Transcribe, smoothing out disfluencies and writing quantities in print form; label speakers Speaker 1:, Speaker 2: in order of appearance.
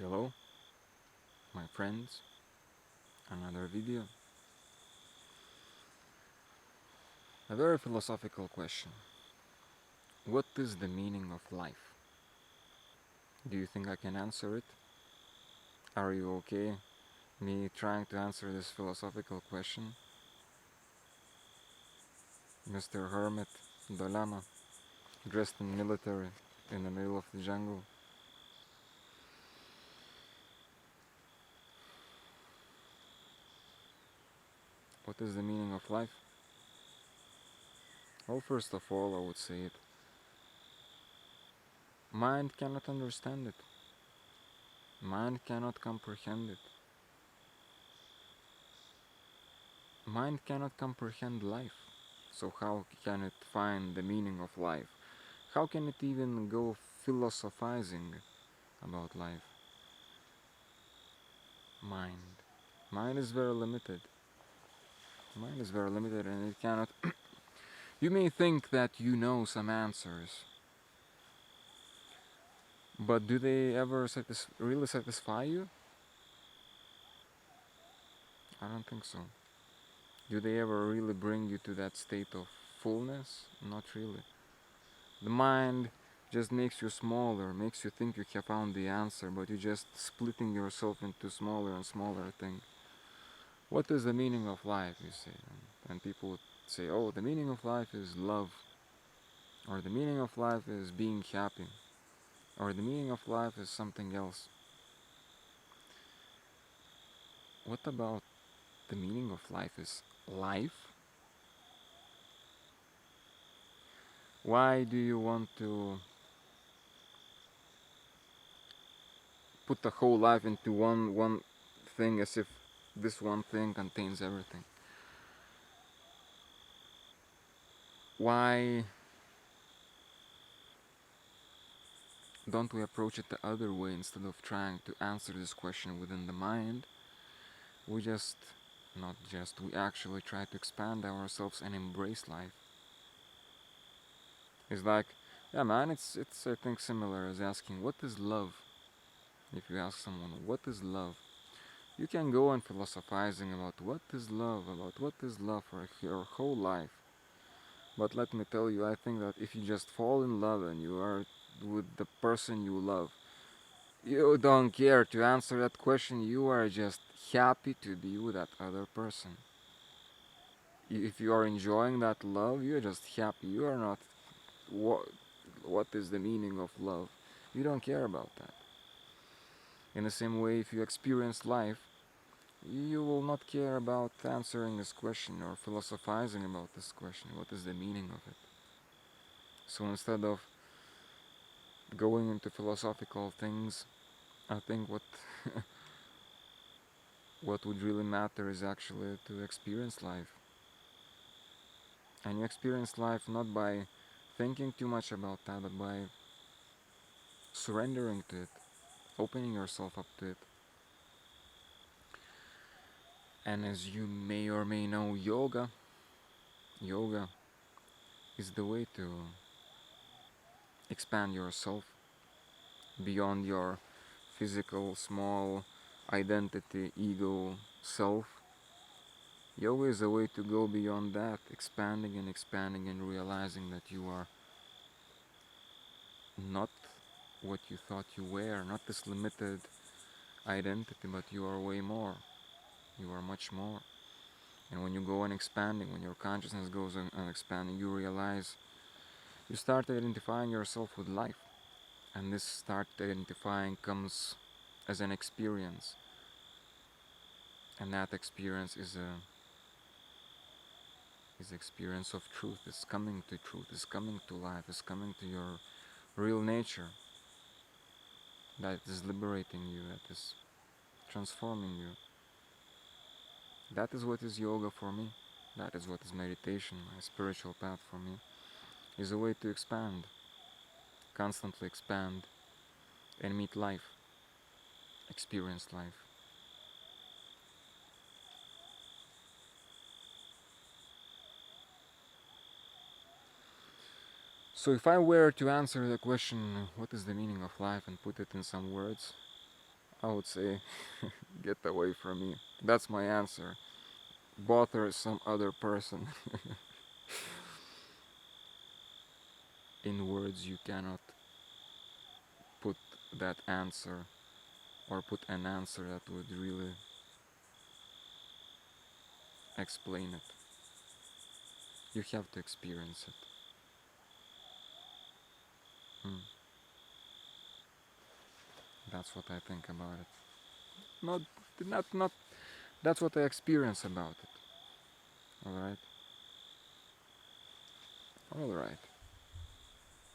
Speaker 1: Hello, my friends, another video. A very philosophical question. What is the meaning of life? Do you think I can answer it? Are you okay me trying to answer this philosophical question? Mr. Hermit, the Lama, dressed in military in the middle of the jungle. What is the meaning of life? Well, first of all, I would say it. Mind cannot understand it. Mind cannot comprehend it. Mind cannot comprehend life. So how can it find the meaning of life? How can it even go philosophizing about life? Mind. Mind is very limited. Mind is very limited and it cannot... You may think that you know some answers, but do they ever really satisfy you? I don't think so. Do they ever really bring you to that state of fullness? Not really. The mind just makes you smaller, makes you think you have found the answer, but you're just splitting yourself into smaller and smaller things. What is the meaning of life, you say? And people would say, oh, the meaning of life is love, or the meaning of life is being happy, or the meaning of life is something else. What about the meaning of life is life? Why do you want to put the whole life into one thing as if this one thing contains everything? Why don't we approach it the other way? Instead of trying to answer this question within the mind, we we actually try to expand ourselves and embrace life. It's like, yeah man, it's I think similar as asking, what is love? If you ask someone, what is love? You can go on philosophizing about what is love for your whole life. But let me tell you, I think that if you just fall in love and you are with the person you love, you don't care to answer that question, you are just happy to be with that other person. If you are enjoying that love, you're just happy. You are not, what is the meaning of love? You don't care about that. In the same way, if you experience life, you will not care about answering this question or philosophizing about this question. What is the meaning of it? So instead of going into philosophical things, I think what would really matter is actually to experience life. And you experience life not by thinking too much about that, but by surrendering to it, opening yourself up to it. And as you may or may know, yoga is the way to expand yourself beyond your physical, small identity, ego, self. Yoga is a way to go beyond that, expanding and realizing that you are not what you thought you were, not this limited identity, but you are way more. You are much more. And when you go on expanding, when your consciousness goes on expanding, you realize you start identifying yourself with life. And this start identifying comes as an experience. And that experience is experience of truth, is coming to truth, is coming to life, is coming to your real nature. That is liberating you, that is transforming you. That is what is yoga for me. That is what is meditation, my spiritual path for me. Is a way to expand, constantly expand, and meet life, experience life. So if I were to answer the question, what is the meaning of life, and put it in some words, I would say, get away from me. That's my answer. Bother some other person. In words, you cannot put that answer, or put an answer that would really explain it. You have to experience it. Mm, that's what I think about it. Not, not. That's what I experience about it. All right. All right.